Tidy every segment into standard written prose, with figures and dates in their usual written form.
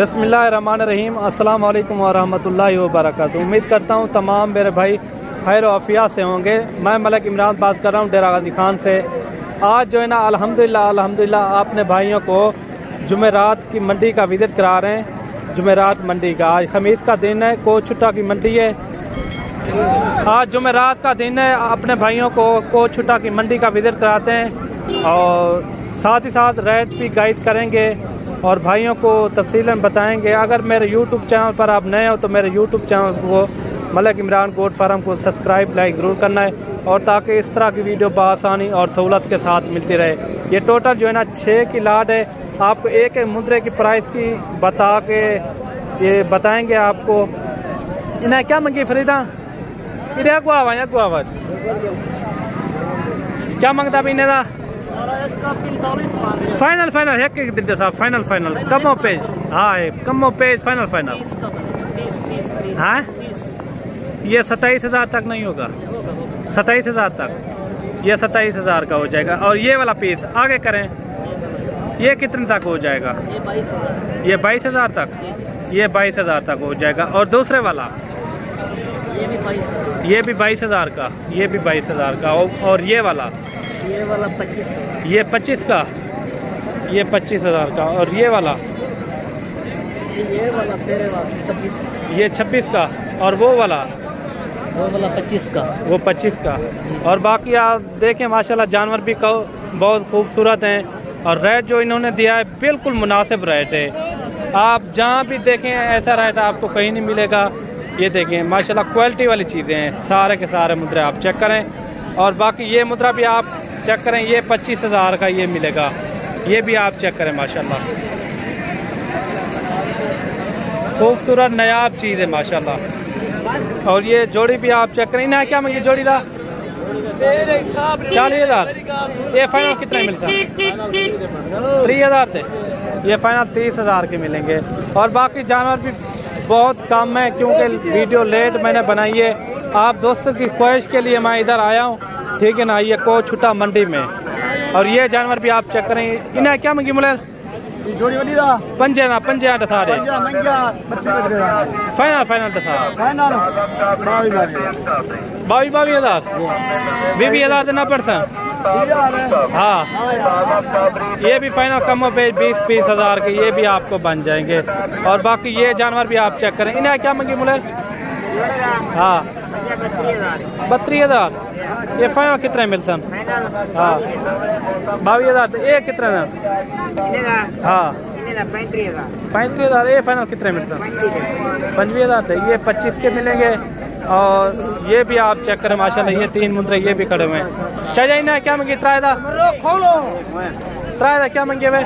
बिस्मिल्लाहिर्रहमानिर्रहीम। अस्सलाम वालेकुम वरहमतुल्लाहि वबरकातुहू। उम्मीद करता हूँ तमाम मेरे भाई खैर आफियत से होंगे। मैं मलिक इमरान बात कर रहा हूँ डेरा गाजी खान से। आज जो है ना अल्हम्दुलिल्लाह अपने भाइयों को जुमेरात की मंडी का विजिट करा रहे हैं। जुमेरात मंडी का आज खमीस का दिन है, कोछुट्टा की मंडी है। आज जुमेरात का दिन है, अपने भाइयों को कोछुट्टा की मंडी का विजिट कराते हैं और साथ ही साथ रेट भी गाइड करेंगे और भाइयों को तफसीलन बताएंगे। अगर मेरे यूट्यूब चैनल पर आप नए हो तो मेरे यूट्यूब चैनल को मलिक इमरान गोट फार्म को सब्सक्राइब लाइक ज़रूर करना है और ताकि इस तरह की वीडियो बआसानी और सहूलत के साथ मिलती रहे। ये टोटल जो है ना 6 की लाट है। आपको एक एक मुद्रे की प्राइस की बता के ये बताएंगे आपको। इन्हें क्या मंगी फरीदा? इधर को आवाज क्या मंगता भी इन्हें था? फाइनल एक दिन साहब फाइनल कमो पेज। हाँ कमो पेज फाइनल हाँ ये 27,000 तक नहीं होगा। 27,000 तक ये 27,000 का हो जाएगा। और ये वाला पीस आगे करें ये कितने तक हो जाएगा? ये 22,000 तक। ये 22,000 तक हो जाएगा। और दूसरे वाला ये भी 22,000 का। ये भी 22,000 का। और ये वाला 25। ये 25 का। ये 25,000 का। और ये वाला तेरे 26। ये 26 का। और वो वाला 25 का। वो 25 का। और बाकी आप देखें माशाल्लाह जानवर भी बहुत खूबसूरत हैं और रेट जो इन्होंने दिया है बिल्कुल मुनासिब रेट है। आप जहाँ भी देखें ऐसा रेट आपको कहीं नहीं मिलेगा। ये देखें माशाल्लाह क्वालिटी वाली चीज़ें हैं। सारे के सारे मुद्रे आप चेक करें और बाकी ये मुद्रा भी आप चेक करें। ये 25,000 का ये मिलेगा। ये भी आप चेक करें माशाल्लाह खूबसूरत नायाब चीज़ है माशाल्लाह। और ये जोड़ी भी आप चेक करें। ना क्या मंगी जोड़ी था? 40,000। ये फाइनल कितना मिलता है? 30,000 थे। ये फाइनल 30,000 के मिलेंगे। और बाकी जानवर भी बहुत कम है क्योंकि वीडियो लेट मैंने बनाई है। आप दोस्तों की ख्वाहिश के लिए मैं इधर आया हूँ, ठीक है ना। ये कोछुट्टा मंडी में। और ये जानवर भी आप चेक करें। इन्हें क्या मंगी मुले? पंजे दसा फाइनल दसा 22,000 20,000 90%। हाँ ये भी फाइनल कम पे 20,000 के ये भी आपको बन जाएंगे। और बाकी ये जानवर भी आप चेक करें। इन्हें क्या मंगी मुले? हाँ 32,000। ये फाइनल कितने मिल सन? हाँ 22,000। ये कितने? हाँ 35,000। ये फाइनल कितने मिल सन? 25,000 थे। ये 25 के मिलेंगे। और ये भी आप चेक करें माशाल्लाह ये 3 मुद्रे ये भी खड़े हुए हैं। चाहिए ना क्या मंगी? 3,000 क्या मंगे भाई?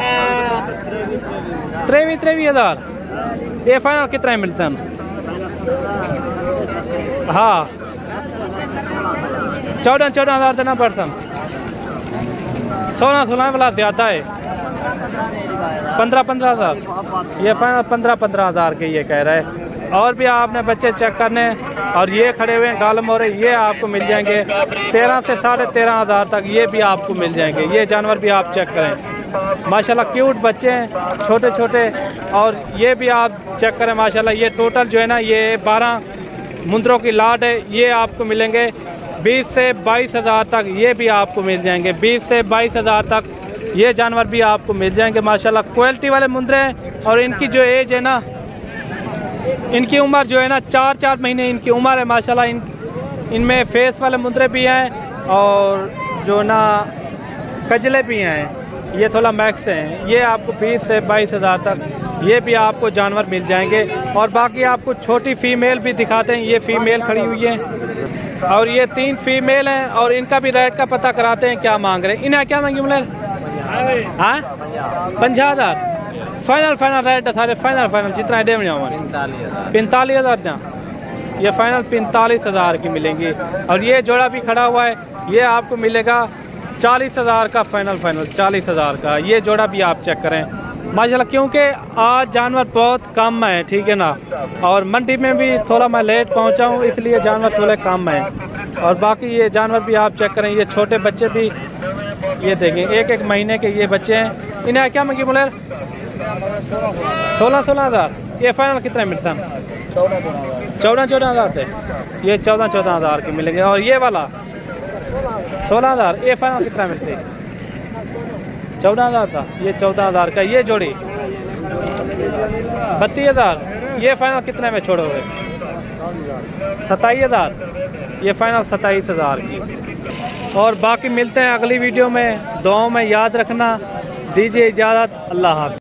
23,000। ये फाइनल कितने मिल सन? हाँ 14,000 देना पर्सन। 16 वाला ज़्यादा है। 15,000। ये फाइनल 15,000 के ये कह रहा है। और भी आपने बच्चे चेक करने और ये खड़े हुए हैं गालम हो रहे ये आपको मिल जाएंगे 13 से 13,500 तक। ये भी आपको मिल जाएंगे। ये जानवर भी आप चेक करें माशाल्लाह क्यूट बच्चे हैं छोटे छोटे। और ये भी आप चेक करें माशाल्लाह ये टोटल जो है ना ये 12 मुद्रों की लाट है। ये आपको मिलेंगे 20 से 22,000 तक। ये भी आपको मिल जाएंगे 20 से 22,000 तक। ये जानवर भी आपको मिल जाएंगे माशाल्लाह क्वालिटी वाले मुद्रे हैं। और इनकी जो एज है ना इनकी उम्र जो है ना 4 महीने इनकी उम्र है माशाल्लाह। इनमें फेस वाले मुद्रे भी हैं और जो ना कजले भी हैं। ये थोड़ा मैक्स हैं। ये आपको 20 से 22,000 तक ये भी आपको जानवर मिल जाएंगे। और बाकी आपको छोटी फीमेल भी दिखाते हैं। ये फीमेल खड़ी हुई है और ये 3 फीमेल हैं। और इनका भी रेट का पता कराते हैं क्या मांग रहे हैं। इन्हें क्या मांगी मुले? हाँ 50,000 फाइनल रेट सारे फाइनल जितना डे में 45,000 दें। ये फाइनल 45,000 की मिलेंगी। और ये जोड़ा भी खड़ा हुआ है ये आपको मिलेगा 40,000 का। फाइनल 40,000 का ये जोड़ा भी आप चेक करें माशाल्लाह क्योंकि आज जानवर बहुत कम है, ठीक है ना। और मंडी में भी थोड़ा मैं लेट पहुंचा हूं इसलिए जानवर थोड़े कम हैं। और बाकी ये जानवर भी आप चेक करें। ये छोटे बच्चे भी ये देखें 1-1 महीने के ये बच्चे हैं। इन्हें क्या मंगी बोले? 16,000। ये फाइनल कितने मिलता है? 14,000 थे। ये 14,000 के मिलेंगे। और ये वाला 16,000। ये फाइनल कितना मिलते है? 14,000 था। ये 14,000 का। ये जोड़ी 32,000। ये फाइनल कितने में छोड़ोगे? 27,000। ये फाइनल 27,000 की। और बाकी मिलते हैं अगली वीडियो में। दुआओं में याद रखना। दीजिए इजाज़त। अल्लाह हाफ़िज़।